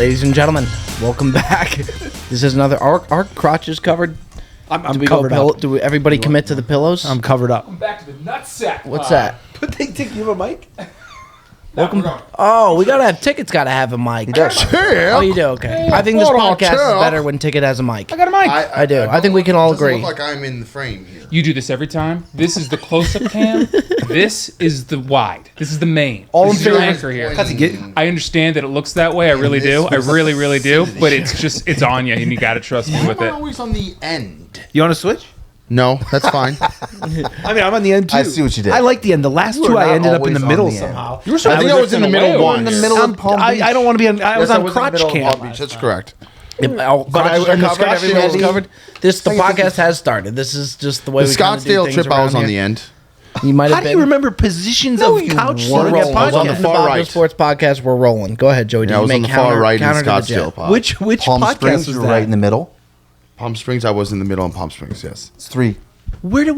Ladies and gentlemen, welcome back. This is another. Our crotch is covered. I'm covered up. Do everybody commit to the pillows? I'm covered up. I'm back to the nutsack. What's that? But they think you have a mic? Welcome. Oh, we gotta have Ticket's gotta have a mic. He does. Oh, you do? Okay. I think this podcast is better when Ticket has a mic. I got a mic. I do. I think we can all agree. Look like I'm in the frame here. You do this every time. This is the close-up cam. This is the wide. This is the main. All this in is your favor. anchor here. I understand that it looks that way. I really do. I really, really do. But it's on you, and you got to trust me with I'm it. always on the end. You want to switch? No, that's fine. I mean, I'm on the end too. I see what you did. I like the end. The last You two, are I not ended up in the always middle on the end. somehow. You were so I think I was in the middle in the middle of Palm Beach. I don't want to be on. I was on crotch cam. Palm Beach. That's correct. But everybody's covered. The podcast has started. This is just the way The we kinda do Scottsdale things trip, I was around on the here. end. You might have How do been. you remember positions of couch We're sitting rolling. at I was on the podcast? far right. Sports podcast. We're rolling. Go ahead, Joey. Yeah, I was on the far right in Scottsdale. Pod. Which Palm podcast Springs, was you that? were right in the middle. Palm Springs, I was in the middle in Palm Springs, yes. It's 3.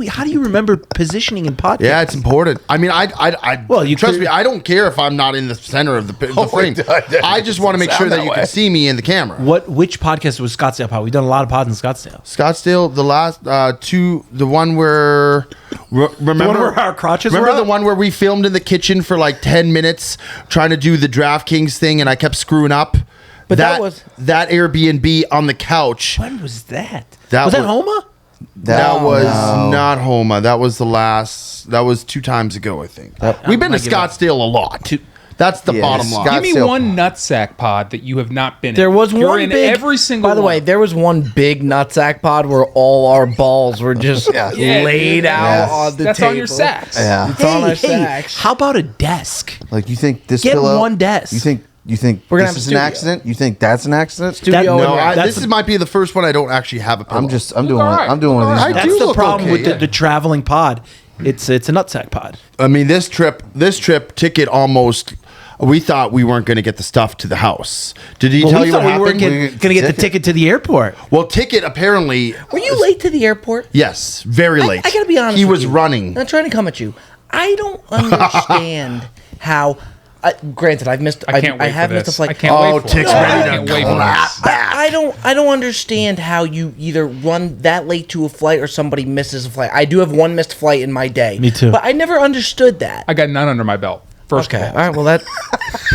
How do you remember positioning in podcasts? Yeah, it's important. I mean, Well, you trust could- me, I don't care if I'm not in the center of the frame. I just want to make sure that you can see me in the camera. Which podcast was Scottsdale Pod? We've done a lot of pods in Scottsdale. Scottsdale, the last two, the one where remember where our crotches remember were the up? one where we filmed in the kitchen for like 10 minutes trying to do the DraftKings thing and I kept screwing up. But that was- that Airbnb on the couch. When was that? That was that was- Homa? That was No. not Homa. That was the last. That was 2 times ago, I think. We've been to I give up. Scottsdale a lot. That's the Yeah, bottom line. Scott- Give me Scottsdale one nutsack pod that you have not been in. There was You're one in big. every single. By the way, one. there was one big nutsack pod where all our balls were just Yeah. laid out Yes. on the That's table. on your sacks. Yeah. It's on our sacks. How about a desk? Like you think this Get pillow? one desk. You think We're gonna this have is a an studio. accident? You think that's an accident? Studio No, and this might be the first one I don't actually have a pillow. I'm doing all right. I'm doing one of these. I now. That's do the look problem okay, with yeah. the traveling pod. It's a nutsack pod. I mean, this trip Ticket almost. We thought we weren't going to get the stuff to the house. Did he tell we you thought what we weren't happened? going to get the ticket to the airport. Well, Ticket apparently. Were you late to the airport? Yes, very late. I gotta be honest. He with was you. running. I'm not trying to come at you. I don't understand how. Granted, I've missed. I can't wait I have for missed a this. flight. I can't Oh, wait for Tick's it. ready I to can't wait for clap this. back. I don't understand how you either run that late to a flight or somebody misses a flight. I do have one missed flight in my day. Me too. But I never understood that. I got none under my belt. First Okay. of All all. right. Well,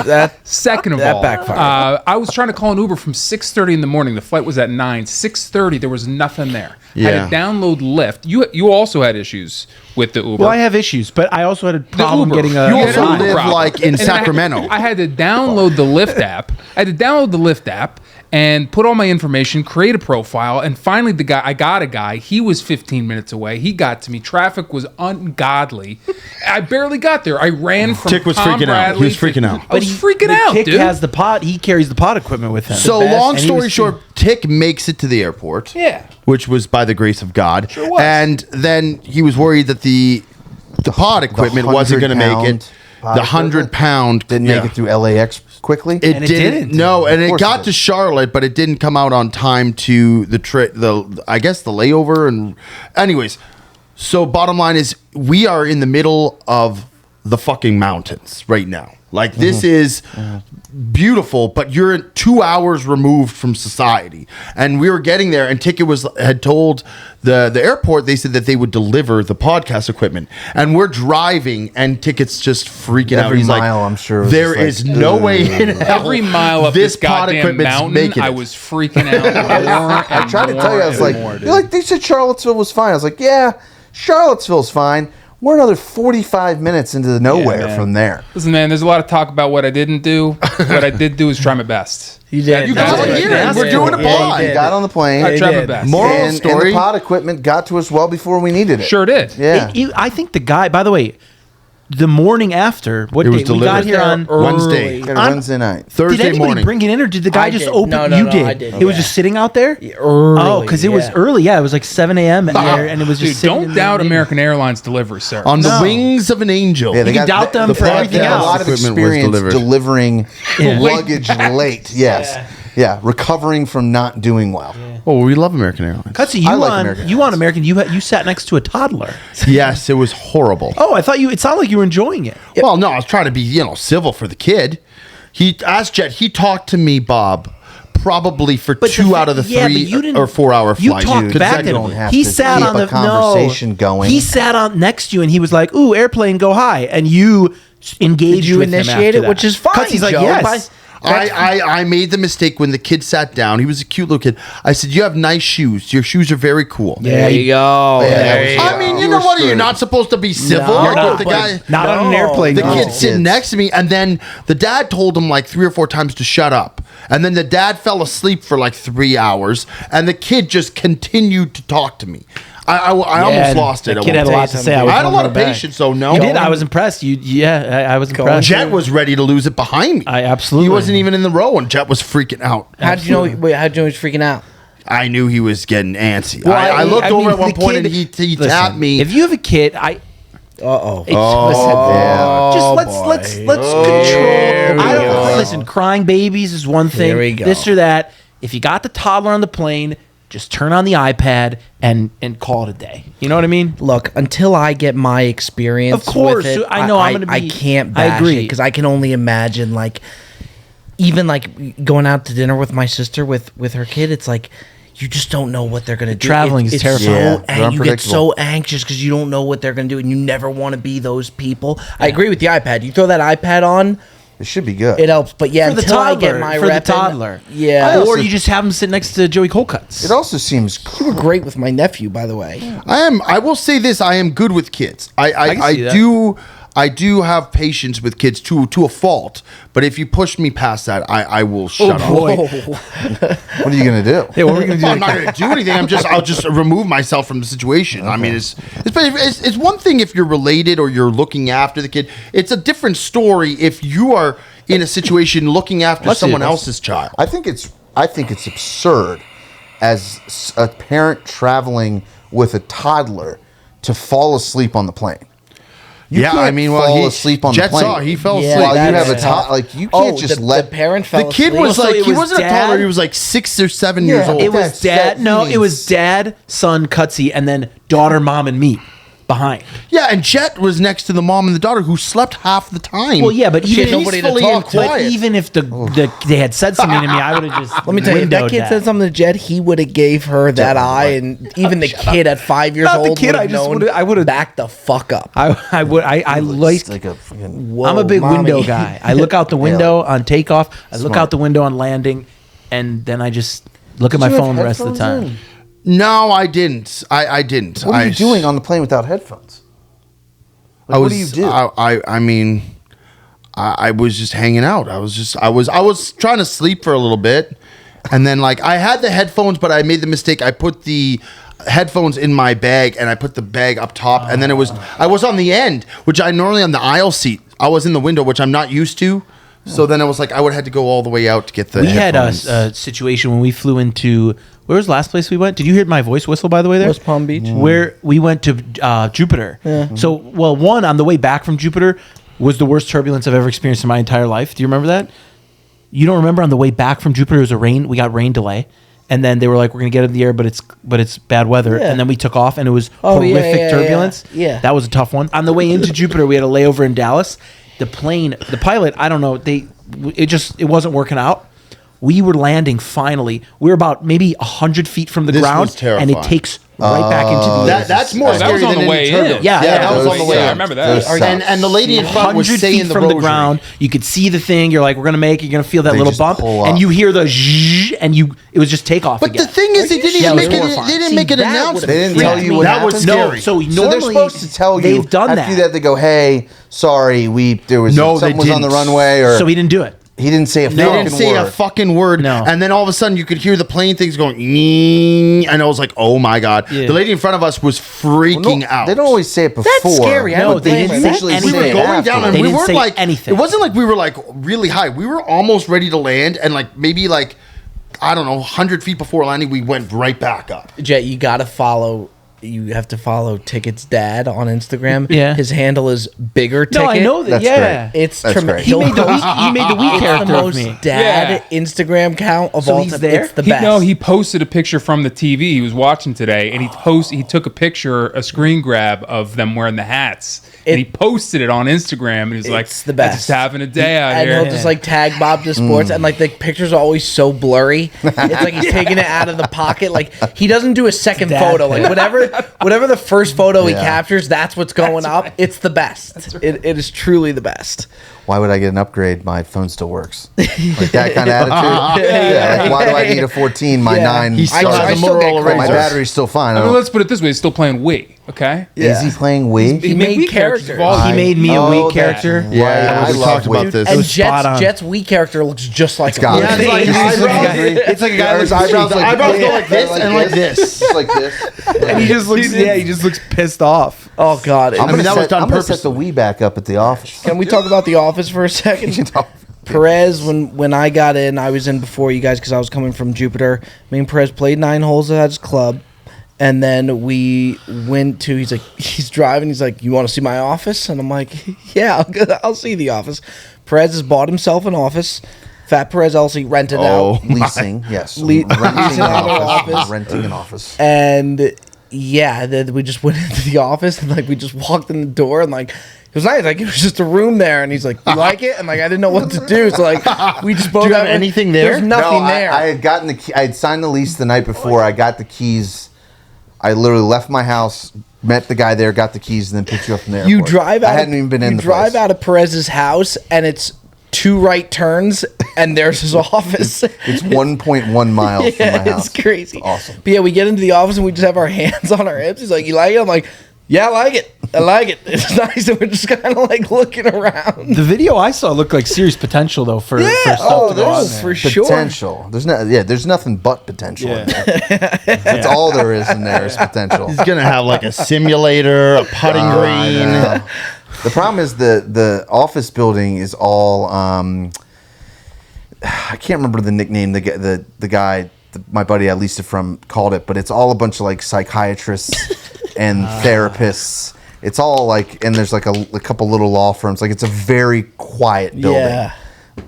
that Second of That all, backfired. I was trying to call an Uber from 6:30 in the morning. The flight was at 9. 6:30, there was nothing there. Yeah. Had to download Lyft. You also had issues with the Uber. Well, I have issues, but I also had a The problem Uber. getting a. You had also an Uber live, problem. like, in And then Sacramento. I had to download the Lyft app. And put all my information, create a profile, and finally I got a guy. He was 15 minutes away. He got to me. Traffic was ungodly. I barely got there. I ran from Tick was Tom freaking out. Bradley He was to- freaking out. I was freaking out, Tick dude. has the pod. He carries the pod equipment with him. So, The best, long and he story was- short, Tick makes it to the airport. Yeah. Which was by the grace of God. Sure was. And then he was worried that the pod equipment wasn't going to make it. 100-pound The 100-pound Didn't make it through LAX quickly. It And it didn't. didn't. No, and Of it course got it to didn't. Charlotte, but it didn't come out on time to the I guess the layover. And anyways, so bottom line is we are in the middle of the fucking mountains right now. Like this is beautiful, but you're 2 hours removed from society. And we were getting there, and Ticket had told the airport, they said that they would deliver the podcast equipment. And we're driving, and Ticket's just freaking out. Every He's mile, like, I'm sure, was there just like, is no way in hell Every mile up this pod goddamn equipment's mountain, making I it. was freaking out more and I tried to tell you, I was more like, and more, dude. you're like, they said Charlottesville was fine. I was like, yeah, Charlottesville's fine. We're another 45 minutes into the nowhere man. from there. Listen, man, there's a lot of talk about what I didn't do. What I did do is try my best. you did. You That's got what it I here. did. We're doing a Yeah, pod. you We did. got on the plane, I tried my did. best. Moral and story. the pod equipment got to us well before we needed it. Sure did. Yeah. I think the guy. By the way, the morning after, what It was day we got delivered here on Wednesday. Got a On- Wednesday night. Did Thursday anybody morning. bring it in, or did the guy I just did. open? No, you did. I did. It was Yeah. just sitting out there. Early, Oh, because it was yeah. early. Yeah, it was like 7 a.m. and it was just Dude, sitting don't in doubt the- American Airlines delivery service. On the No. wings of an angel. Yeah, they You can got doubt them for they everything have else. a lot of Equipment was experience delivered. delivering Yeah. luggage late. Yes. Yeah, recovering from not doing well. Oh, we love American Airlines. Cutsy, I you like on American you on American? You sat next to a toddler. Yes, it was horrible. Oh, I thought you. It sounded like you were enjoying it. Well, no, I was trying to be, civil for the kid. He asked Jet. He talked to me, Bob, probably for But 2 out of the 3 or 4 hour You flights. talked back at don't him. have He to sat keep on a the conversation going. He sat on next to you and he was like, "Ooh, airplane, go high," and you engaged. Did you with him initiate after it? that. Which is fine, 'Cause he's like, Joe. "Yes." I made the mistake when the kid sat down. He was a cute little kid. I said, "You have nice shoes. Your shoes are very cool." There you go. Yeah, There that you was- go. I mean, you You know were what? You're screwed. not supposed to be civil. No, Like, no, the but guy, not on an No. airplane. the no. kid sitting next to me, and then the dad told him like 3 or 4 times to shut up. And then the dad fell asleep for like 3 hours, and the kid just continued to talk to me. I almost lost it. The at kid one had a point. lot to say. I was had a lot wondering of back. patience, though. No, You did. I was impressed. I was impressed. Jet was ready to lose it behind me. I absolutely. He wasn't even in the row, and Jet was freaking out. How'd you know? Wait, how'd you know he was freaking out? I knew he was getting antsy. Well, I looked I over mean, at one the point kid- and he Listen, tapped me. If you have a kid, Uh-oh. let's control. I don't listen. Crying babies is one thing. Here we go. This or that. If you got the toddler on the plane, just turn on the iPad and call it a day. You know what I mean? Look, until I get my experience, Of course, with it, I know I'm gonna be- I can't I bash agree. because I can only imagine, like, even like going out to dinner with my sister with her kid. It's like you just don't know what they're gonna do. Traveling is terrifying. Yeah, So, they're and you get unpredictable. so anxious because you don't know what they're gonna do, and you never want to be those people. I agree with the iPad. You throw that iPad on, It should be good. it helps. But yeah, For the until I toddler, get my for the rep in- toddler. yeah. Or you just have them sit next to Joey Colcuts. It also seems You were great with my nephew, by the way. I will say this: I am good with kids. can see that. I do have patience with kids to a fault. But if you push me past that, I will shut up. boy. What are you gonna do? Hey, what are we gonna do? Well, I'm not going to do anything. I'll just remove myself from the situation. I mean, it's one thing if you're related or you're looking after the kid. It's a different story if you are in a situation looking after Let's see someone this. else's child. I think it's absurd as a parent traveling with a toddler to fall asleep on the plane. You Yeah, can't I mean, well, fall he- asleep on Jet the plane. saw, he fell Yeah, asleep. While you that's have a tough. like you can't just let the parent fell The kid asleep. was So like, it he was wasn't a dad? toddler. He was like 6 or 7 years Yeah, old. It was That's- dad. that No, it was means- dad, son, Cutsy, and then daughter, mom, and me behind. Yeah, and Jet was next to the mom and the daughter who slept half the time. Well, yeah, but She had even nobody to peacefully talk and to. But quiet. even if they had said something to me, I would have just Let me tell you, if that windowed kid said something to Jed, he would have gave her that eye, and even the kid at 5 years Not the old kid, would I have just known. would've- I would've- back the fuck up. I It's like. like a fucking Whoa, I'm a big mommy. window guy. I look out the window on takeoff. I look out the window on landing, and then I just look at my you have phone the rest of the headphones time. in? no, I didn't. I didn't. What are you doing on the plane without headphones? Like, what do you do? I mean, I was just hanging out. I was trying to sleep for a little bit, and then like I had the headphones, but I made the mistake. I put the headphones in my bag, and I put the bag up top, and then I was on the end, which I normally on the aisle seat. I was in the window, which I'm not used to. So then I was like, I would have had to go all the way out to get the. We had headphones. a situation when we flew into where was the last place we went? Did you hear my voice whistle by the way? There, West Palm Beach. where we went to Jupiter. So, well, one on the way back from Jupiter was the worst turbulence I've ever experienced in my entire life. Do you remember that? You don't remember on the way back from Jupiter? It was a rain. We got rain delay, and then they were like, "We're gonna get in the air, but it's bad weather." Yeah. And then we took off, and it was Oh, yeah, horrific yeah, turbulence. yeah. That was a tough one. On the way into Jupiter, we had a layover in Dallas. The pilot, I don't know, it wasn't working out. We were landing finally. We were about maybe 100 feet from the This ground, was terrifying. and it takes right back into the air. That's more that scary was on than the any way in. turbulence. Yeah, that was those- on the way. yeah, I in. remember that. those And the lady in front was 100 saying feet the from the rosary. ground. You could see the thing. You're like, we're gonna make it. You're gonna feel that They little just bump, pull and up. you hear the zhuzh, and it was just takeoff But again. the thing is, they didn't Yeah, even it was make it. horrifying. They didn't See, make an that announcement. would've They didn't tell you what That was happened? scary. So So they're normally supposed to tell you. they've done after that. you do that, they go, "Hey, sorry, there was No, something they was on the didn't. runway," or So he didn't do it. he didn't say a They fucking didn't say word. a fucking word. No. And then all of a sudden you could hear the plane things going, "Eeeeng," and I was like, oh my God. Yeah. The lady in front of us was Well, freaking no, out. They don't always say it before. scary. I No, would they blame didn't her. say usually anything. We were say it going down after. and They we didn't weren't say like, anything. it wasn't like we were like really high. We were almost ready to land and like maybe like, I don't know, 100 feet before landing, we went right back up. Jet, you got to follow you have to follow Ticket's dad on Instagram. Yeah. His handle is Bigger Ticket. No, I know that. That's Yeah, great. It's That's tremendous. great. he made the week. He made the week It's the character of most me. dad Instagram count of So all he's time. there? It's the best. No, he posted a picture from the TV he was watching today, and he took a picture, a screen grab of them wearing the hats, and he posted it on Instagram, and he's like, It's the best. "I'm just having a day out and here." he'll just like tag Bob to sports, and like the pictures are always so blurry. It's like he's taking it out of the pocket. Like he doesn't do a second dad photo. Like whatever the first photo he Yeah. captures, that's what's going up. It's the best. It is truly the best. Why would I get an upgrade? My phone still works. Like that kind of attitude. Yeah. Like, why do I need a 14? My Yeah. 9. He still I has a still get Motorola credit. my Razr. battery's still fine. I mean, let's put it this way: he's still playing Wii. Okay. Is he playing Wii? He made Wii characters. of all He time. made me a Oh, weak that- character. Yeah, I we love talked about Wii. this. And was spot on. Jet's Wii character looks just like got him. it. Yeah, His it's like eyebrows- it's like a guy His with eyebrows The like eyebrows go like this and like this. Just like this. and he just looks. Yeah, he just looks pissed off. Oh God! I'm gonna that was set, done I'm gonna set the purposely. Wii back up at the office. Can we talk about The Office for a second? Perez, when I got in, I was in before you guys because I was coming from Jupiter. Me and Perez played 9 holes at his club, and then we went to. He's driving. He's like, "You want to see my office?" And I'm like, "Yeah, I'll see the office." Perez has bought himself an office. Fat Perez LC rented out, Leasing, yes. Leasing renting out an an office. office. Renting an office. and yeah, then we just went into the office and like we just walked in the door and like. It was nice, like it was just a room there, and he's like, "You like it?" And like I didn't know what to do, so like we just both. Do you have anything there? There's nothing No, there. I had gotten the key. I had signed the lease the night before. I got the keys. I literally left my house, met the guy there, got the keys, and then picked you up from there. You drive out. I hadn't even been in You the drive place. out of Perez's house, and it's 2 right turns, and there's his office. It's 1.1 miles from my Yeah, house. it's crazy. Awesome. But yeah, we get into the office and we just have our hands on our hips. He's like, "You like it?" I'm like, "Yeah, I like it. I like it. It's nice." And we're just kind of like looking around. The video I saw looked like serious potential though for stuff oh, to go on there's there. for sure. Potential. There's nothing but potential in Yeah. there. That's all there is in there is potential. He's gonna have like a simulator, a putting I green. know. The problem is the office building is all I can't remember the nickname the guy my buddy I leased it from called it, but it's all a bunch of like psychiatrists and therapists. It's all like, and there's like a couple little law firms. Like it's a very quiet building. Yeah.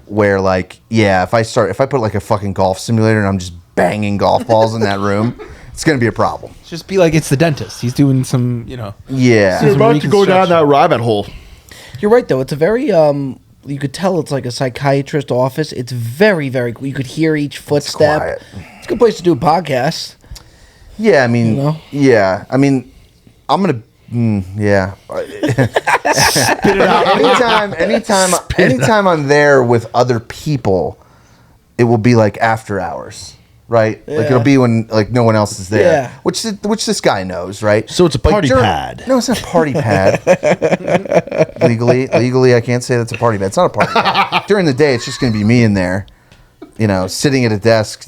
Where like, yeah, if I put like a fucking golf simulator and I'm just banging golf balls in that room, it's gonna be a problem. Just be like it's the dentist. He's doing some, Yeah. You're about to go down reconstruction. that rabbit hole. You're right though. It's a very you could tell it's like a psychiatrist office. It's very, very. You could hear each footstep. quiet. It's a good place to do a podcast. Yeah, I mean, You know? yeah, I mean, I'm gonna, yeah. Anytime I'm there with other people, it will be like after hours, right? Like it'll Yeah. be when like no one else is there, Yeah. which this guy knows, right? So it's a Like, party pad. No, it's not a party pad. legally, I can't say that's a party pad. It's not a party pad. During the day, it's just gonna be me in there, sitting at a desk.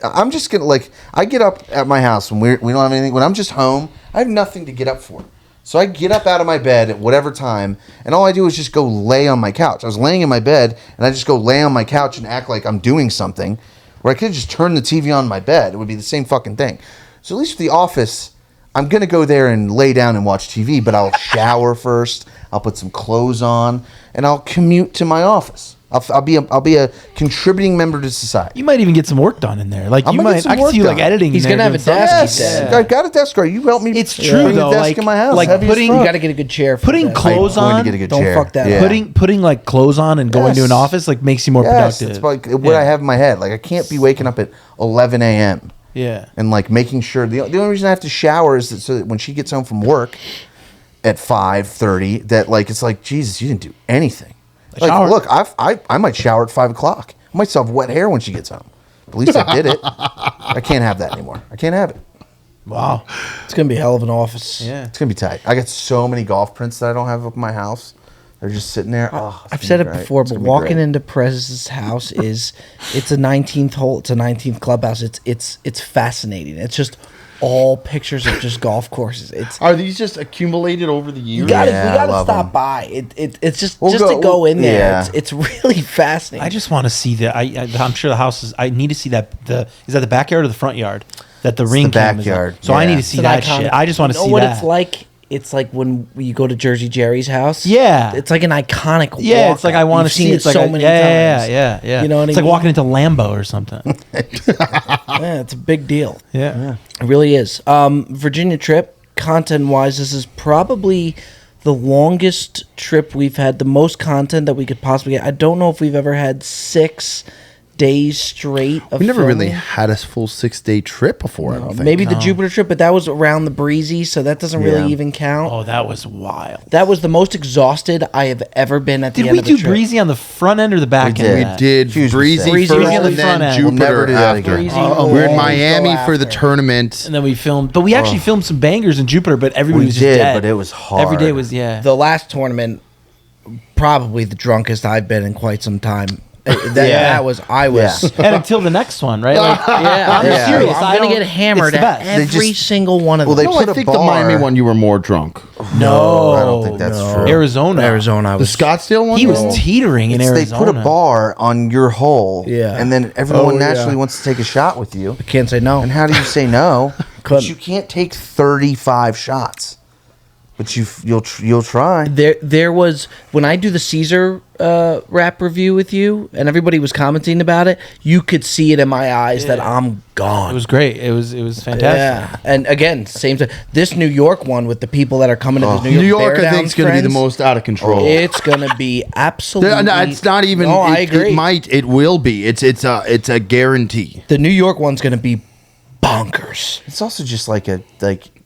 I'm just gonna I get up at my house when we don't have anything. When I'm just home, I have nothing to get up for. So I get up out of my bed at whatever time, and all I do is just go lay on my couch. I was laying in my bed, and I just go lay on my couch and act like I'm doing something, where I could just turn the TV on in my bed. It would be the same fucking thing. So at least for the office, I'm gonna go there and lay down and watch TV, but I'll shower first. I'll put some clothes on, and I'll commute to my office. I'll be a contributing member to society. You might even get some work done in there. Like I'm you gonna get might, some I can work see you like done. editing. He's in there gonna have a doing desk, something. he said. I've got a desk. You help me. It's true bring though. a desk Like, in my house. like Heavy as putting fuck. You got to get a good chair. For putting that. clothes I'm going on. to get a good Don't chair. fuck that Yeah. up. Putting like clothes on and going to Yes. an office like makes you more Yes, productive. it's like what I have in my head. Like I can't be waking up at 11 a.m. Yeah. and like making sure the only reason I have to shower is so that when she gets home from work at 5:30, that like it's like Jesus, you didn't do anything. Like shower. look, I might shower at 5 o'clock. I might still have wet hair when she gets home. At least I did it. I can't have that anymore. I can't have it. Wow. It's gonna be a hell of an office. Yeah. It's gonna be tight. I got so many golf prints that I don't have up in my house. They're just sitting there. Oh, it's I've gonna said be it great. before, It's but gonna be walking great. into Perez's house it's a 19th hole. It's a 19th clubhouse. It's fascinating. It's just all pictures of just golf courses. It's Are these just accumulated over the years? we gotta I love stop them. by. It's just We'll to go- go in there. yeah. It's really fascinating. I just want to see that. I'm sure the house is. I need to see that. Is that the backyard or the front yard? that the ring the cam is on. backyard. So I Yeah. need to see It's an that iconic- shit. I just want to You know see what that. it's like? It's like when you go to Jersey Jerry's house. Yeah. It's like an iconic Yeah, it's like I want to You've see seen it it like so many yeah, times. yeah. You know what it's I like mean? walking into Lambo or something. Yeah, it's a big deal. Yeah. It really is. Virginia trip, content-wise, this is probably the longest trip we've had, the most content that we could possibly get. I don't know if we've ever had 6 days straight of We never really filming. had a full 6-day trip before. I don't think. Maybe the Jupiter trip, but that was around the breezy, so that doesn't Yeah. really even count. Oh, that was wild. That was the most exhausted I have ever been at the Did end we of the do trip. breezy on the front end or the back We end? of did. We that? did Huge breezy mistake. first Breezy on the and front then end. Jupiter We'll never do that after. again. Breezy We're in will always Miami go for the after. tournament. And then we filmed, but we actually filmed some bangers in Jupiter, but everybody We was just did, dead. but it was hard. Every day was The last tournament, probably the drunkest I've been in quite some time. That was I was. Yeah. and until the next one, right? Like, Yeah, I'm yeah. serious. I I'm gonna don't- get hammered it's the at best. every just- single one of Well, them. they No, put I a think the bar- Miami one you were more drunk. No, I don't think that's true. Arizona. Arizona, I The was. Scottsdale one? He was teetering in They Arizona. put a bar on your hole, Yeah. and then everyone Oh, yeah. naturally wants to take a shot with you. Can't say no. And how do you say no? Couldn't. But you can't take 35 shots. But you'll try. There was when I do the Caesar rap review with you, and everybody was commenting about it. You could see it in my eyes that I'm gone. It was great. It was fantastic. Yeah, and again, same thing. This New York one with the people that are coming to this New York. New York, Bear I think, is going to be the Downs most out of control. It's gonna be absolutely. No, it's not even. No, I it agree. It will be. It's a guarantee. The New York one's gonna be bonkers. It's also just like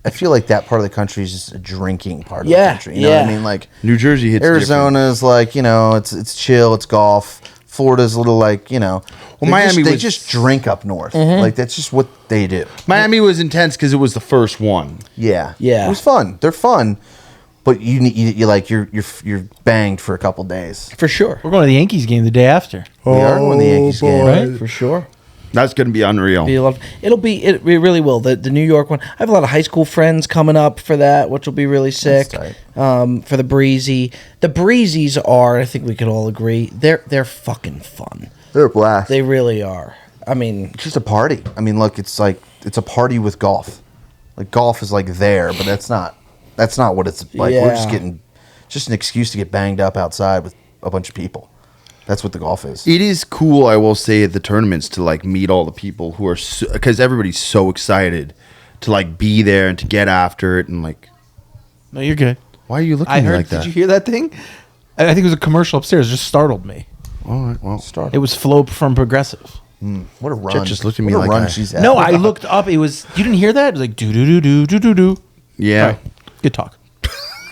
I feel like that part of the country is just a drinking part of Yeah, the country. You know what I yeah. mean? Like New Jersey hits Arizona's like, it's chill, it's golf. Florida's a little like, Miami they was- just drink up north. Mm-hmm. Like that's just what they do. different. Miami was intense because it was the first one. Yeah. Yeah. It was fun. They're fun. But you're banged for a couple days. For sure. We're going to the Yankees game the day after. We are going to the Yankees game. Right? For sure. That's going to be unreal. It really will. The New York one. I have a lot of high school friends coming up for that, which will be really sick. That's For the breezy, the breezies are. I think we could all agree. They're fucking fun. They're a blast. They really are. I mean, It's just a party. I mean, look, it's a party with golf. Like golf is like there, but that's not what it's like. We're just Yeah. getting an excuse to get banged up outside with a bunch of people. That's what the golf is. It is cool, I will say, at the tournaments to like meet all the people who are because everybody's so excited to like be there and to get after it and like. No, you're good. Why are you looking I at me heard. like that? Did you hear that thing? I think it was a commercial upstairs. It just startled me. All right, well, Start. It was Flo from Progressive. What a run! just looked at me What a like run that. she's at. No, I looked up. It was. You didn't hear that? It was like do do do do do do do. yeah. All right, good talk.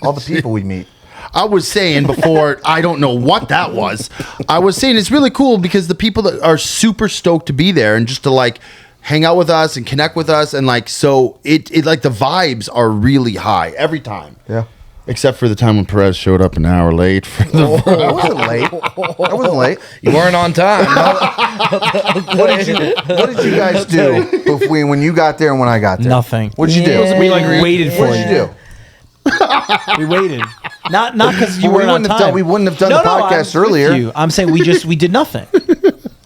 all the people we meet. I was saying before, I don't know what that was. I was saying it's really cool because the people that are super stoked to be there and just to like hang out with us and connect with us and like so it like the vibes are really high every time. Yeah. Except for the time when Perez showed up an hour late for the I wasn't late. I wasn't late. you weren't on time. What did you guys do when you got there and when I got there? Nothing. What did you do? Yeah. We like waited for What did you do? We waited. Not because you Well, weren't on time. we wouldn't have done the I'm podcast with earlier. you. I'm saying we did nothing.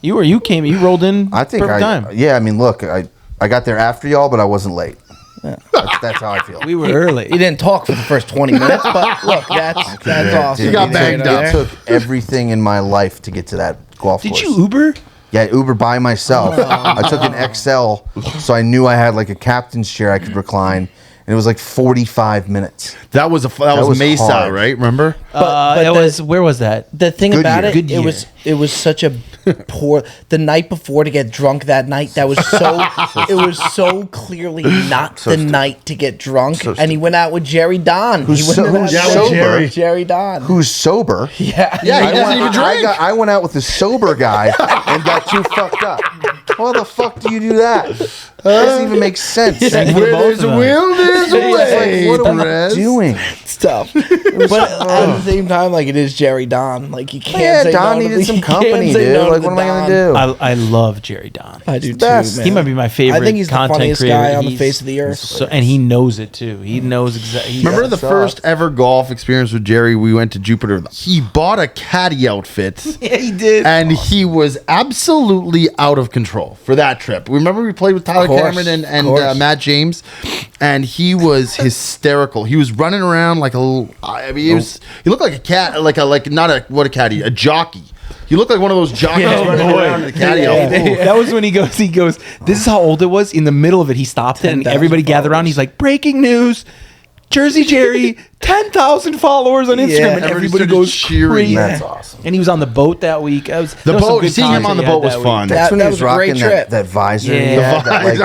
You came. You rolled in. I think perfect time. Yeah, I mean, look, I got there after y'all, but I wasn't late. That's how I feel. We were early. You didn't talk for the first 20 minutes, but look, that's awesome. You got It banged took- up. It took everything in my life to get to that golf Did course. you Uber? Yeah, Uber by myself. I took an XL, so I knew I had like a captain's chair I could recline, and it was like 45 minutes. That was was Mesa, hard. right? Remember? But It was. Where was that? The thing about it, Goodyear. it was such a poor. The night before to get drunk that night, that was so. It was so clearly not the night to get drunk, and he went out with Jerry Don. Who's He went so- out who's with sober? Jerry Don. Who's sober? Yeah, Yeah, he doesn't even drink. I went out with the sober guy and got too fucked up. Why the fuck do you do that? Doesn't even make sense. Yeah. It's Where both there's a of them. will, there's a way. like, what are Perez. we doing? stuff. But at the same time, like it is Jerry Don. Like you can't. Yeah, say Don no to needed the- some you can't company, say dude. no to Like, the what am I Don. gonna do? I love Jerry Don. I do too. best. Man. He might be my favorite. I think he's the content funniest creator. guy on the He's face of the earth. So, and he knows it too. He knows exactly. Remember the sucks. first ever golf experience with Jerry? We went to Jupiter. He bought a caddy outfit. Yeah, he did. And he was absolutely out of control for that trip. Remember we played with Tyler course, Cameron and of course. Matt James, and he was hysterical. He was running around like a little. I mean, he looked like a cat, a jockey. He looked like one of those jockeys running around in the caddy outfit. That was when he goes, this is how old it was. In the middle of it, he stopped it and everybody gathered around. He's like, breaking news. Jersey Jerry, 10,000 followers on Instagram, and everybody goes cheering. crazy. That's awesome. And he was on the boat that week. The boat, seeing him on the boat was fun. That's when that he was was a great rocking trip. that visor. Yeah. he had, that, like,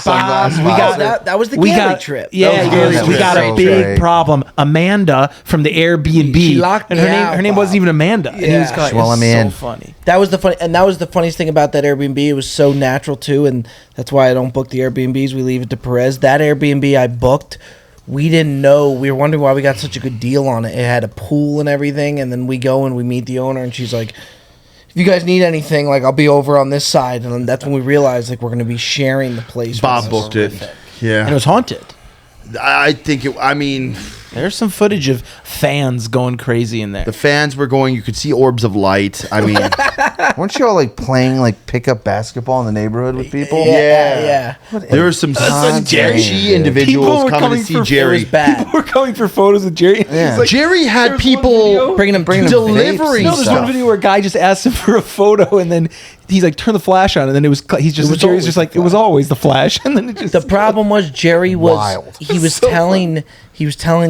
Bob, sunglass we got visor. That was the We Gailey got trip. Yeah, That was Gailey's we got trip. a So big great. problem. Amanda from the Airbnb. She locked and me out, her name wasn't Bob. even Amanda. And he was Yeah. calling, Well, it's I mean- so funny. That was the funniest thing about that Airbnb. It was so natural too, and that's why I don't book the Airbnbs. We leave it to Perez. That Airbnb I booked, we didn't know. We were wondering why we got such a good deal on it. It had a pool and everything, and then we go and we meet the owner, and she's like, "If you guys need anything, like I'll be over on this side." And then that's when we realized like we're going to be sharing the place. Bob with booked us. it. And Yeah, it was haunted. I think it. I mean, There's some footage of fans going crazy in there. the fans were going. You could see orbs of light. I mean, Weren't you all like playing like pickup basketball in the neighborhood with people? Yeah. there were some sketchy individuals coming to see It Jerry. was bad. People were coming for photos with Jerry. Yeah. He's like, Jerry had There's people one Bringing them delivering no, there's stuff. one video where a guy just asked him for a photo, and then he's like, "Turn the flash on," and then Jerry's always just the like, "It was always the flash," and then it just The problem was Jerry was Wild. he was So telling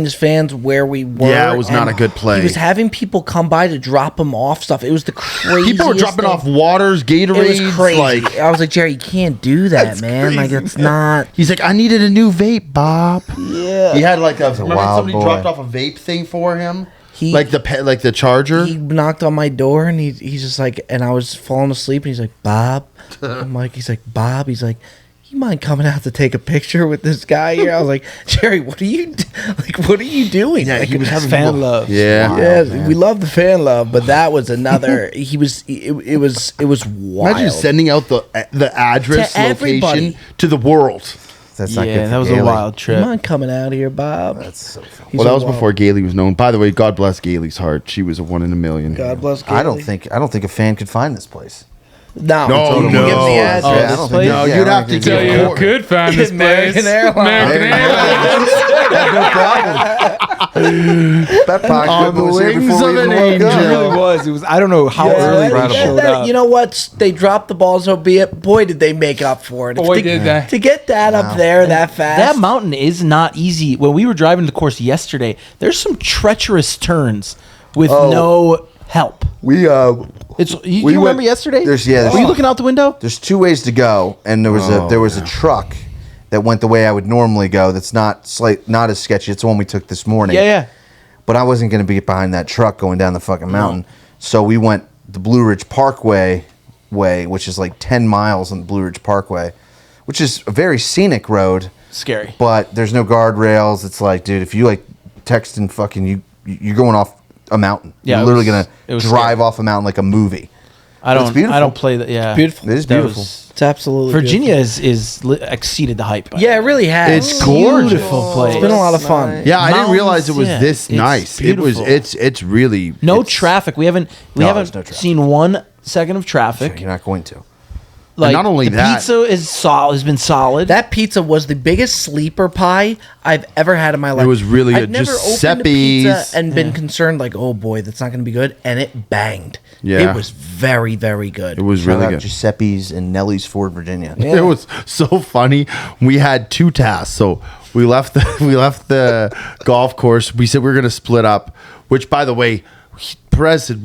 his fans where we were. Yeah, it was not and a good play. He was having people come by to drop him off stuff. It was the craziest. People were dropping thing. off waters, It Gatorades. was crazy. Like I was like, Jerry, you can't do that, That's man. Like crazy, it's not. he's like, I needed a new vape, Bob. Yeah. He had like remember wild somebody boy. dropped off a vape thing for him, He- like the charger. He knocked on my door and he's just like, and I was falling asleep and he's like, Bob. I'm like, he's like, Bob. He's like, you mind coming out to take a picture with this guy here? I was like, Jerry, what are you doing? Yeah, Like, he was having fan people- love. Yeah. Yeah, we love the fan love, but that was another. It was wild. Imagine sending out the address To everybody. location to the world. That's not good Yeah, for that was Gailey. a wild You trip. mind coming out here, Bob? That's so funny. He's Well, that a was wild- before Gailey was known. By the way, God bless Gailey's heart. She was a 1 in a million. God bless. I don't Gailey. think a fan could find this place. No, No, until we no. give the Oh, address. I this don't think place? No, yeah, you'd I have don't to think get so. court. Could find this American place. Airlines. American Airlines. No problem. That podcast On the was here wings before of we an even woke angel. up. It really was. It was. I don't know how Yeah, early that- they showed that- up. You know what? They dropped the ball, so be it. Boy, did they make up for it. Boy, to, did they. To get that up there that fast. That mountain is not easy. When we were driving the course yesterday, there's some treacherous turns with no help. We It's you, We you remember went- yesterday? there's- yeah, there's- Were you looking out the window? there's two ways to go, and there was a truck that went the way I would normally go. That's not as sketchy. It's the one we took this morning. Yeah. But I wasn't going to be behind that truck going down the fucking mountain. So we went the Blue Ridge Parkway way, which is like 10 miles on the Blue Ridge Parkway, which is a very scenic road. Scary. But there's no guardrails. It's like, dude, if you like text and fucking you're going off a mountain. Yeah, You're it literally was- gonna it was drive scary. off a mountain like a movie. I But it's don't. beautiful. I don't play that. Yeah, beautiful. It is That beautiful. was- It's absolutely Virginia is exceeded the hype. by Yeah, now. it really has. It's gorgeous. Beautiful place. It's been a lot of fun. Yeah, I didn't Mountains, realize it was yeah, this it's nice. It was. beautiful. It's really No it's- traffic. We haven't No, there's no traffic. seen 1 second of traffic. You're not going to. Like not only the that- pizza is has been solid. That pizza was the biggest sleeper pie I've ever had in my life. was really I've good. never Just opened a pizza Giuseppe's. and been concerned like, oh boy, that's not going to be good, and it banged. Yeah. It was very, very good. It was Shout really out good. Giuseppe's in Nellie's Ford, Virginia. Yeah. It was so funny. We had 2 tasks. So we left the golf course. We said we were going to split up. Which, by the way, Perez said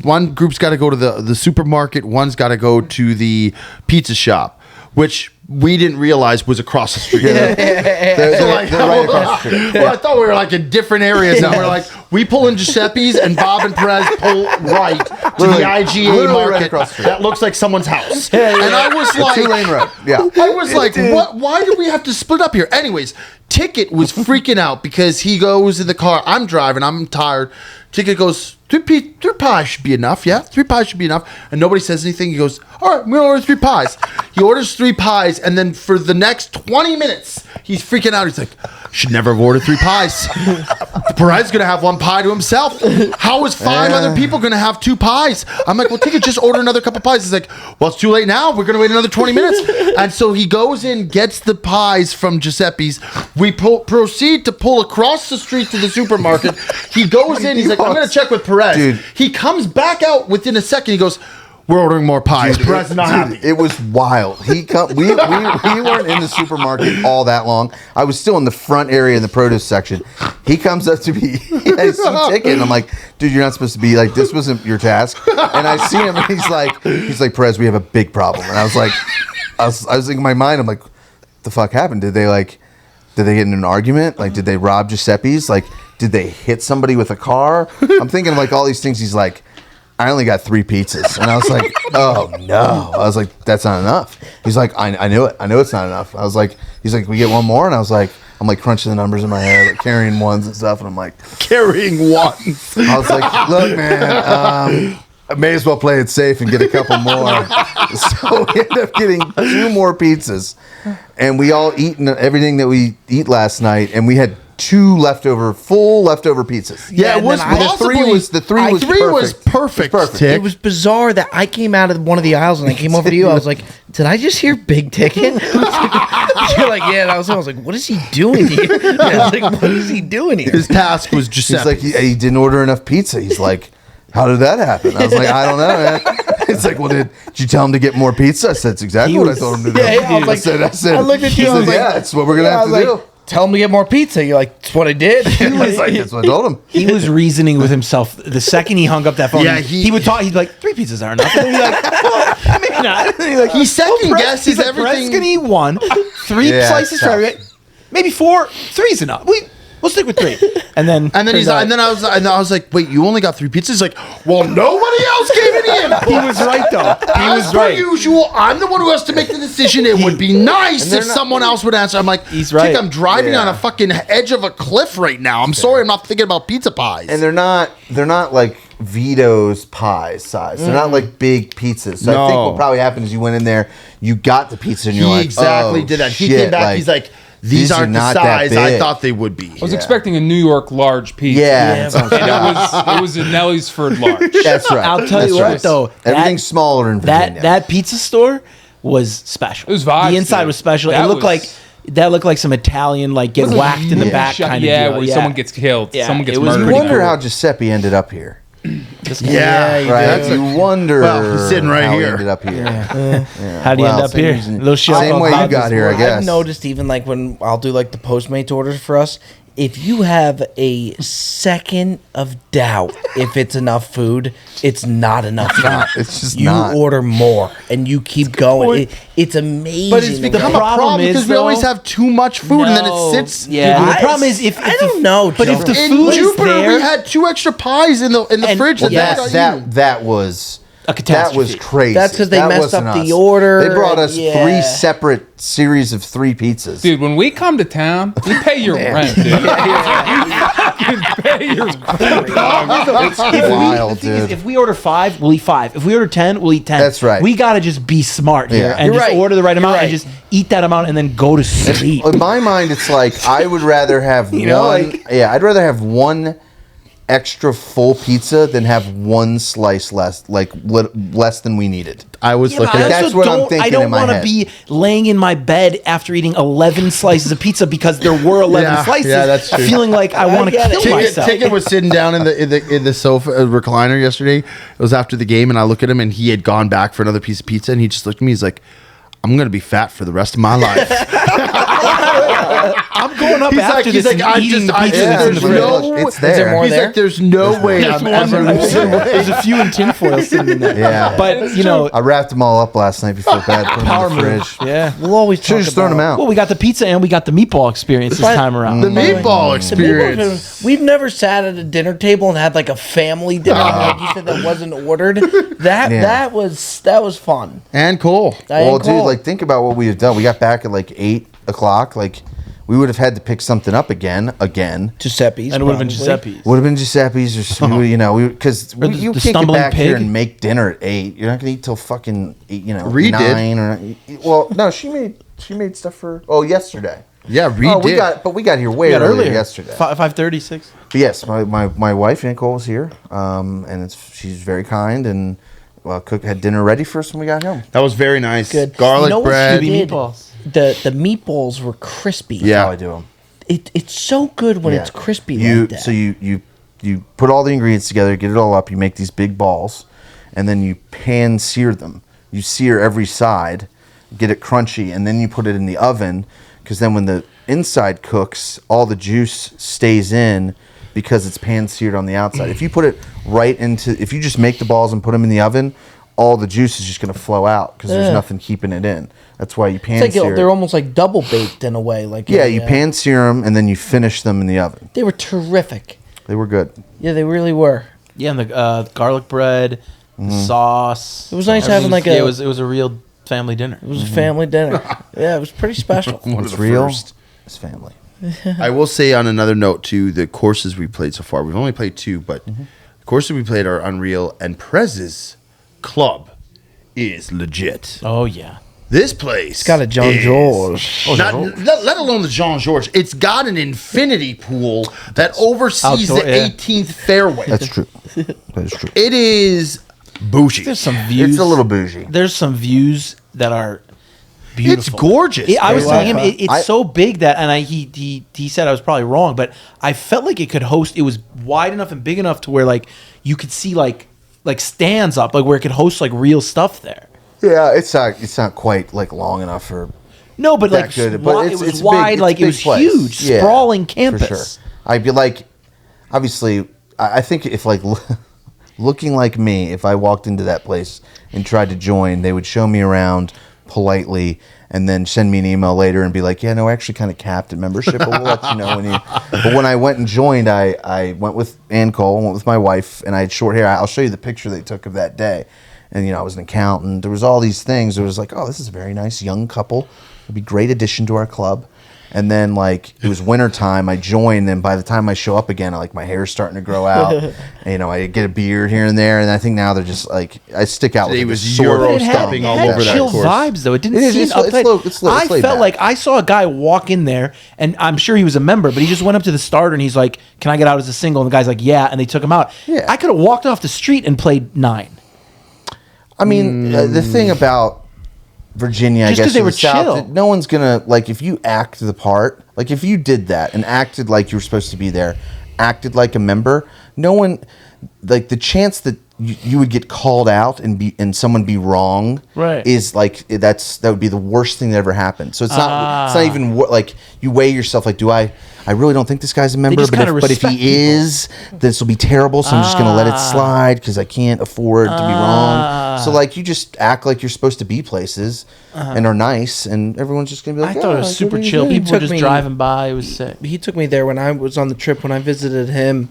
one group's got to go to the supermarket. One's got to go to the pizza shop, which we didn't realize was across the street. They're right across the street. Well, I thought we were like in different areas. And we're like, we pull in Giuseppe's and Bob and Perez pull right to Literally- the IGA literally right market. across the street. That looks like someone's house. And I was The like, 2-lane road. Yeah. I was like, what? Why do we have to split up here? Anyways, Ticket was freaking out because he goes in the car. I'm driving. I'm tired. Ticket goes, 3 pies should be enough. Yeah, 3 pies should be enough. And nobody says anything. He goes, all right, we're going to order 3 pies. He orders 3 pies. And then for the next 20 minutes, he's freaking out. He's like, should never have ordered 3 pies. Perez is going to have 1 one pie to himself. How is 5 other people going to have 2 pies? I'm like, well, take it. Just order another couple pies. He's like, well, it's too late now. We're going to wait another 20 minutes. And so he goes in, gets the pies from Giuseppe's. We proceed to pull across the street to the supermarket. He goes in. He's like, I'm going to check with Perez. Dude. He comes back out within a second. He goes, we're ordering more pies. Perez is not happy. It was wild. We weren't in the supermarket all that long. I was still in the front area in the produce section. He comes up to me. He has some ticket, and I'm like, dude, you're not supposed to be like, this wasn't your task. And I see him, and he's like, Perez, we have a big problem. And I was like, I was thinking in my mind, I'm like, what the fuck happened? Did they get in an argument? Like, did they rob Giuseppe's? Like, did they hit somebody with a car? I'm thinking of like all these things. He's like, I only got 3 pizzas. And I was like, oh no. I was like, that's not enough. He's like, I knew it. I know it's not enough. I was like, he's like, we get one more? And I was like, I'm like crunching the numbers in my head, like carrying ones and stuff. And I'm like, Carrying ones. I was like, look, man, I may as well play it safe and get a couple more. So we ended up getting 2 more pizzas. And we all eaten everything that we eat last night. And we had 2 full leftover pizzas. Yeah, it was the three was perfect. Perfect. It was bizarre that I came out of one of the aisles and I came over to you. I was like, did I just hear big ticket? You're like, yeah. And I was like, what is he doing here? I was like, what is he doing here? His task was just He's like, he didn't order enough pizza. He's like, how did that happen? I was like, I don't know, man. It's like, well, did you tell him to get more pizza? I said, that's exactly what I told him to do. Yeah, I was like, I said, I looked at you, he I was said, like, yeah, that's what we're going to have to do. Tell him to get more pizza. You're like, that's what I did. He's like, that's what I told him. He was reasoning with himself. The second he hung up that phone, Yeah, he would talk. He'd be like, 3 pizzas are enough. And then he'd be like, well, maybe not. And he'd like, He second Perez- guesses he's like, everything. Perez is going to eat 1, 3 Yeah, slices for tough. everybody. Maybe 4. 3's enough. We'll stick with 3. And then he's like, and then I was like, wait, you only got 3 pizzas? He's like, well, nobody else gave any input. he was right though. He As was per right. usual, I'm the one who has to make the decision. It would be nice if someone else would answer. I'm like, He's right. I'm driving Yeah. on a fucking edge of a cliff right now. I'm sorry, I'm not thinking about pizza pies. And they're not like Vito's pies size. They're not like big pizzas. So I think No. what probably happened is you went in there, you got the pizza, and you're he like, exactly oh, did that. He shit, came back. He's like, these aren't the not that size I big. thought they would be. I was expecting a New York large pizza. Yeah, And it was a Nellie's for large. that's right. I'll tell That's you what right. though. Everything's smaller in Virginia. That pizza store was special. It was vibes, The inside dude. was special. That It looked was- looked like some Italian get whacked in the back kind of deal. where someone gets killed. Yeah, Someone gets it was murdered. You pretty wonder cool. how Giuseppe ended up here. Yeah, you Right? That's You wonder. Well, he's sitting right how he here. ended up here. How do you Well, end up same here? reason- Little show same called way you Bob's got here, I World. guess. I've noticed even like when I'll do like the Postmates orders for us, if you have a second of doubt if it's enough food, it's not enough food. It's just you not. order more and you keep going. It's amazing. But it's become a problem problem is, because we though- always have too much food and then No. it sits. Yeah, the problem is if I the- don't know, but if Joe. the In food is Jupiter, there, we had 2 extra pies in the And- fridge. well, That got eaten. that was A catastrophe. That was crazy. That's 'cause they That messed wasn't up the us. order. They brought us Yeah. 3 separate series of 3 pizzas. Dude, when we come to town, we pay your rent, dude. You pay your rent. It's wild, The thing is, dude. if we order 5, we'll eat 5. If we order 10, we'll eat 10. That's right. We gotta just be smart here Yeah. and You're just right. order the right amount You're and right. just eat that amount and then go to sleep. In my mind, it's like I would rather have know, one. I'd rather have one extra full pizza than have one slice less, less than we needed. I was Yeah, but looking I at that's also what I'm don't- thinking I don't in my want to head. be laying in my bed after eating 11 slices of pizza because there were 11 Yeah, slices. yeah, that's true. Feeling like I want to get it. kill myself. Ticket was sitting down in the sofa recliner yesterday. It was after the game, and I look at him, and he had gone back for another piece of pizza, and he just looked at me. He's like, "I'm gonna be fat for the rest of my life." I'm going up after this and eating the pizza that's in the fridge. It's there. more He's there? like, "There's no way I'm ever losing weight." There's a few in tinfoil sitting in there. Yeah. But, you know, I wrapped them all up last night before bed. Put them power in the move. fridge. Yeah. We'll always Should have just thrown them out. Well, we got the pizza and we got the meatball experience this time around. The meatball experience. We've never sat at a dinner table and had like a family dinner, like you said, that wasn't ordered. That was fun. And Cole. Well, dude, like think about what we have done. We got back at like 8 o'clock. Like we would have had to pick something up again. Giuseppe's, And it would have been probably. Giuseppe's. Would have been Giuseppe's or some, because Or you the can't get stumbling back here pig. and make dinner at 8. You're not gonna eat till fucking 8, Reed did. 9 or well, no, she made stuff for yesterday. Yeah, Reed Oh, did. we got here way We got earlier yesterday. 5:36. But yes, my wife Nicole was here, and she's very kind and had dinner ready for us when we got home. That was very nice. Good. Garlic You know what bread. she did? Meatballs. The meatballs were crispy. Yeah. How I do them. It's so good when it's crispy like that. So you put all the ingredients together, get it all up. You make these big balls, and then you pan sear them. You sear every side, get it crunchy, and then you put it in the oven. Because then when the inside cooks, all the juice stays in because it's pan seared on the outside. If you put it if you just make the balls and put them in the oven, all the juice is just going to flow out because there's nothing keeping it in. That's why you pan it's like sear. they're almost like double baked in a way. Like You pan sear them and then you finish them in the oven. They were terrific. They were good. Yeah, they really were. Yeah, and the garlic bread, the sauce. It was nice having like it was a real family dinner. It was a family dinner. Yeah, it was pretty special. What's real is family. I will say on another note too, the courses we played so far. We've only played 2, but the courses we played are unreal. And Perez's club is legit. Oh yeah. This place It's got a Jean Georges. Let alone the Jean Georges. It's got an infinity pool that oversees Outdoor, the yeah. 18th fairway. That's true. That is true. It is bougie. There's some views. It's a little bougie. There's some views that are beautiful. It's gorgeous. I was Very telling him Wi-Fi. it's so big that, and he said I was probably wrong, but I felt like it could host. It was wide enough and big enough to where like you could see like stands up, like where it could host like real stuff there. Yeah, it's not quite like long enough for No, but that like good. But it was it's wide, big, it's like a it big was place. huge, Yeah, sprawling for campus. sure. I'd be like, obviously, I think if like looking like me, if I walked into that place and tried to join, they would show me around politely and then send me an email later and be like, yeah, no, we're actually kind of capped at membership, but we'll let you know when you. But when I went and joined, I went with Ann Cole, went with my wife, and I had short hair. I'll show you the picture they took of that day. And, I was an accountant. There was all these things. It was like, oh, this is a very nice young couple. It'd be a great addition to our club. And then, like, it was wintertime. I joined, and by the time I show up again, my hair's starting to grow out. And, I get a beard here and there. And I think now they're just, like, I stick out with It like, was a sore Euro thumb. stepping all over that chill course. vibes though. It didn't It is, seem it's uptight. it's I laid felt back. like I saw a guy walk in there, and I'm sure he was a member, but he just went up to the starter and he's like, "Can I get out as a single?" And the guy's like, "Yeah," and they took him out. Yeah. I could have walked off the street and played 9. I mean, the thing about Virginia, I Just guess, 'cause they in were the South, chill. that no one's gonna like if you act the part. Like if you did that and acted like you were supposed to be there, acted like a member. No one, like the chance that you would get called out and someone be wrong, Right. is like that would be the worst thing that ever happened. So it's not even like you weigh yourself like, do I really don't think this guy's a member, just but kinda if respect he is, this will be terrible. So I'm just gonna let it slide because I can't afford to be wrong. So like you just act like you're supposed to be places and are nice, and everyone's just gonna be I like, thought it "Oh, was super everything's chill. good." People were took just me- driving by. It was sick. He took me there when I was on the trip when I visited him,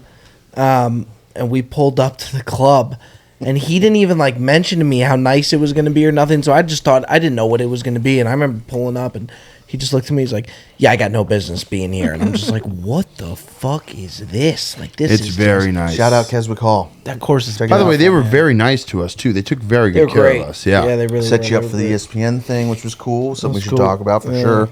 and we pulled up to the club, and he didn't even like mention to me how nice it was going to be or nothing. So I just thought I didn't know what it was going to be, and I remember pulling up, and he just looked at me. He's like, "Yeah, I got no business being here," and I'm just like, "What the fuck is this? Like this It's is very just- nice. Shout out Keswick Hall. That course is. By the way, they were very nice to us too. They took very They good were care great. of us. Yeah. they really Set were. you up They for were the great. ESPN thing, which was cool. Something we was should cool. talk about for Yeah. sure.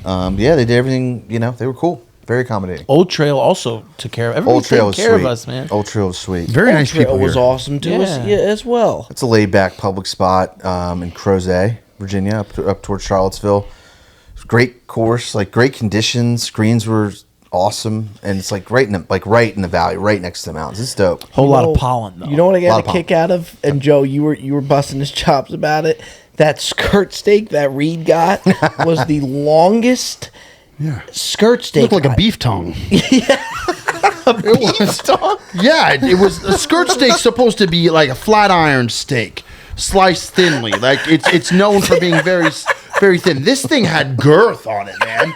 Yeah, they did everything. They were cool. Very accommodating. Old Trail also took care of. Everybody Old Trail took was care sweet. of us, man. Old Trail was sweet. Very Old nice Trail people was here. awesome too. Yeah. As well. It's a laid back public spot in Crozet, Virginia, up towards Charlottesville. It's a great course, like great conditions. Greens were awesome, and it's like right in the valley, right next to the mountains. It's dope. Whole lot know- of pollen though. You know what I Lot got of a kick out of? And Joe, you were busting his chops about it. That skirt steak that Reed got was the longest skirt steak. Looked like a beef tongue. It was. Yeah, it was a skirt steak's supposed to be like a flat iron steak, sliced thinly. Like it's known for being very very thin. This thing had girth on it, man.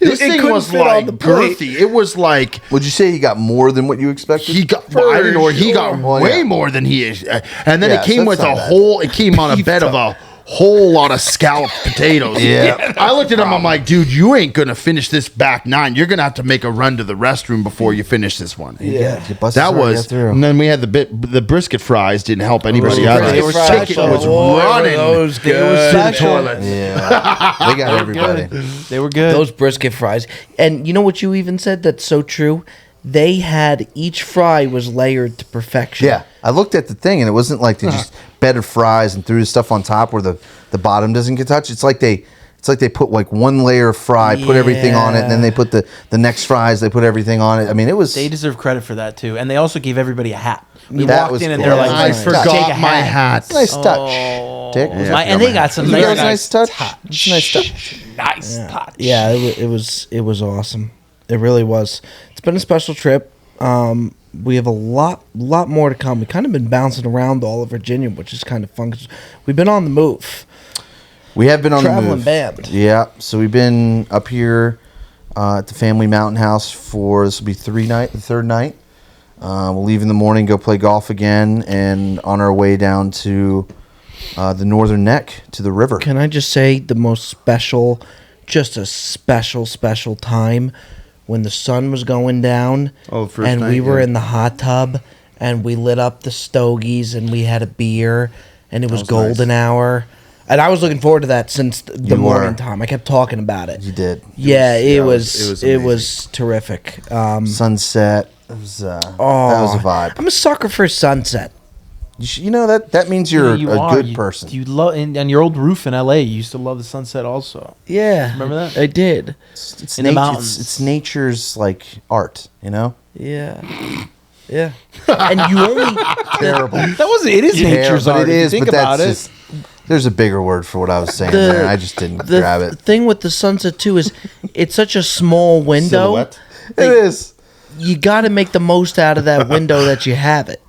This It thing couldn't was fit on like the plate. girthy. It was like Would you say you got more than what you expected? he got. Well, I don't know. He got Well, way yeah. more than he is, and then Yeah, it came so with that's a not bad. whole. It came on a bed of a whole lot of scalloped potatoes. Yeah. I looked at him. I'm like, dude, you ain't gonna finish this back 9. You're gonna have to make a run to the restroom before you finish this one. Yeah, you busted That right was, through. and then we had the brisket fries. Didn't help anybody out. Brisket The fries, chicken was boy, running. those to the good. toilet. Yeah, they got everybody. They were good. Those brisket fries. And you know what you even said that's so true? They had each fry was layered to perfection. Yeah, I looked at the thing, and it wasn't like they just bedded fries and threw the stuff on top where the bottom doesn't get touched. It's like they put like one layer of fry, put everything on it, and then they put the next fries. They put everything on it. I mean, it was. They deserve credit for that too, and they also gave everybody a hat. We That walked was in and cool. they're like, I Nice. "Take a forgot my hat. Nice touch. Oh, Dick. and they got some You got a nice nice touch. Nice touch. touch. Yeah, it was awesome. It really was. It's been a special trip. We have a lot more to come. We've kind of been bouncing around all of Virginia, which is kind of fun. 'Cause we've been on the move. We have been on the Traveling move. band. Yeah, so we've been up here at the family mountain house for this will be the third night. We'll leave in the morning, go play golf again, and on our way down to the northern neck to the river. Can I just say the most special, just a special time when the sun was going down First and we night, were yeah. in the hot tub and we lit up the stogies and we had a beer and it was golden hour. And I was looking forward to that since the You morning were. time. I kept talking about it. You did. Yeah, it was was terrific. Sunset. It was, that was a vibe. I'm a sucker for sunset. You know that means you're You a are. good You- person. You love on your old roof in LA. You used to love the sunset also. Yeah, Remember that? I did. It's in the mountains. It's nature's like art. You know. Yeah, yeah. And you only Terrible. That wasn't. It is nature's but art. it if you is. think But about that's it. just. There's a bigger word for what I was saying there. I just didn't grab it. thing with the sunset too is it's such a small window. Silhouette. It is. You got to make the most out of that window that you have it.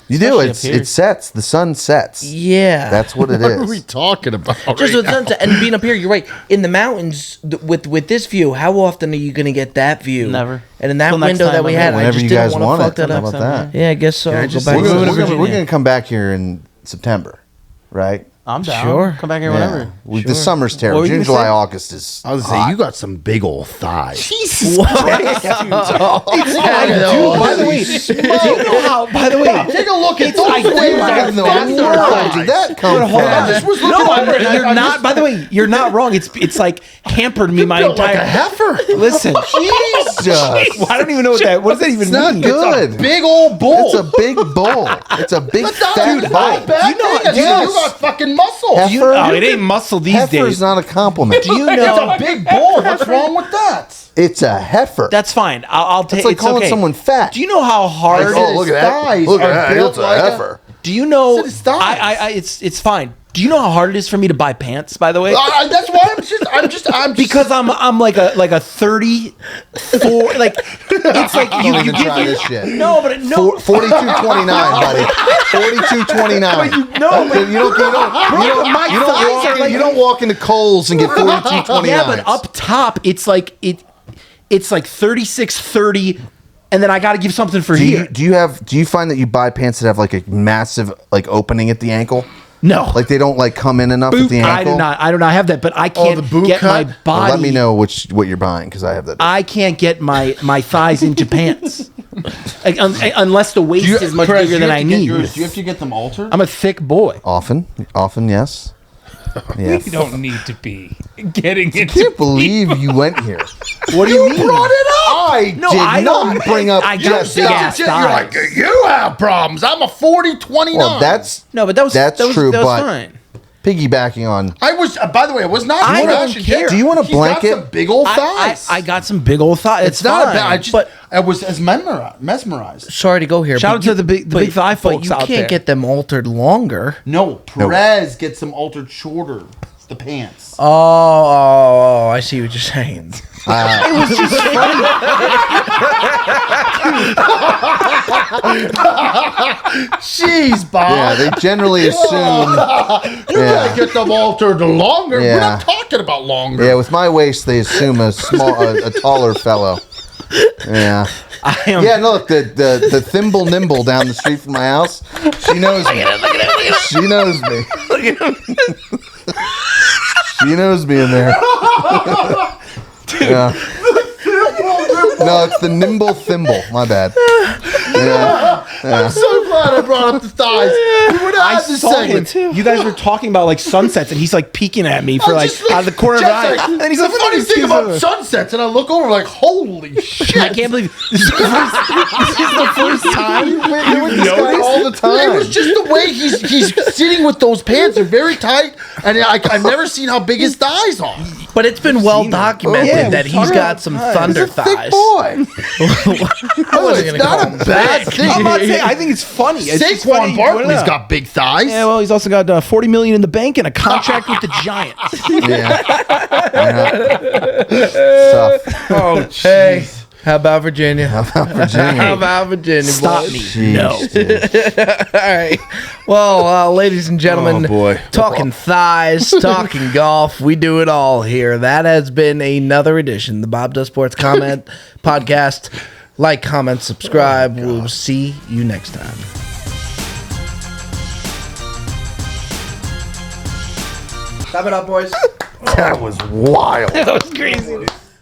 You do. Especially It's up here. it sets. The sun sets. Yeah, That's what it What are we is. talking about? just right with now? sunset and being up here. You're right. In the mountains, with this view, how often are you going to get that view? Never. And in that Till next window time that we I'm had, here. I Whenever just you didn't guys want to want fuck it. that How up. about that? Yeah, I guess so. I I'll go just- back We're to gonna- Virginia. We're gonna come back here in September, right? I'm down. Sure. Come back here Yeah. whenever. The summer's What terrible. were you June, gonna July, say? August is. I was gonna say you got some big old thighs. Jesus Christ, dude. By the way, do you know how? By the way, Take a look at I those do. flavors. Where in the That's their world thighs. did that come But hold from? on. This was No, looking at it, you're I not. just- By the way, you're not wrong. It's like hampered me my Built like entire. a heifer. Listen, Jesus. Well, I don't even know what that. What does that even It's not mean? good. Big old bull. It's a big bowl. It's a big That's not fat dude, bowl. not bad. You know- thing. yes. You got fucking muscle. Heifer. You, oh, it ain't muscle these Heifer's days. not a compliment. Do you It's know? a big bull. What's wrong with that? It's a heifer. That's fine. I'll take. It's like it's calling okay. someone fat. Do you know how hard? Oh, look at that. thighs Look at are that. built It's a like a- heifer. Do you know? Said his thighs. It's fine. Do you know how hard it is for me to buy pants? By the way, That's why I'm just because I'm like a 34. Like it's like you even give try me this shit. no, but no. 42.29, buddy. 42.29. No, but You don't. my You don't thighs walk are in- like you don't walk into Kohl's and get 42.29. yeah, but up top it's like it's like 36.30, and then I got to give something for here. Do you find that you buy pants that have like a massive like opening at the ankle? No, Like they don't like come in enough at the ankle? I do not have that, but I can't the boot get cut? my Well, body. let me know what you're buying because I have that. I can't get my thighs into pants like, unless the waist is much bigger than I need. Do you have to get them altered? I'm a thick boy. Often, yes. Yes. You don't need to be getting into. I can't believe you went here. What do you mean? brought it up. I No, did I not don't- bring up I got just big that. ass You're like, thighs. you have problems. I'm a 40-29. Well, that's No, but that was true, that was but fine. piggybacking on. I was. By the way, I was not. I don't trashing care. him. Do you want a He's got blanket? some big old thighs. I got some big old thighs. It's not fine. a bad. but- I was as mesmerized. Sorry to go here. Shout but out to the big thigh but folks you out can't there. get them altered longer. No, Perez gets them altered shorter. It's the pants. Oh, I see what you're saying. It was just funny. Jeez, Bob. Yeah, they generally assume. You gotta get them altered longer. We're Yeah. not talking about longer. Yeah, with my waist, they assume a taller fellow. Yeah. I am. Yeah, no, look, the thimble nimble down the street from my house, she knows me. She knows me. Look at him. She knows me in there. Yeah. No, it's the nimble thimble. My bad. Yeah. I'm so glad I brought up the thighs. We would have I had this saw him. segment. You guys were talking about like sunsets, and he's like peeking at me for I'm like just like- out of the corner of his eye. Jeff's like, And he's the like, funny thing about sunsets, and I look over like, holy shit! I can't believe this is the first time You're with this guy all the time. It was just the way he's sitting with those pants. They're very tight, and I've never seen how big his thighs are. But it's been well documented Yeah, that we he's talked got about some thighs. thunder He's a thick thighs. boy. I wasn't It's gonna call not him a bad thick. thing. I'm not saying. I think it's funny. It's just funny. Saquon Barkley's Yeah. got big thighs. Yeah, well, he's also got $40 million in the bank and a contract with the Giants. Yeah. Tough. Oh, Hey, how about Virginia? Virginia. How about Virginia? Stop boys? me. Jeez, No. dude. All right. Well, ladies and gentlemen, Oh, boy. talking thighs, talking golf, we do it all here. That has been another edition of the Bob Does Sports Comment Podcast. Like, comment, subscribe. We'll see you next time. Clap it up, boys. that was wild. That was crazy.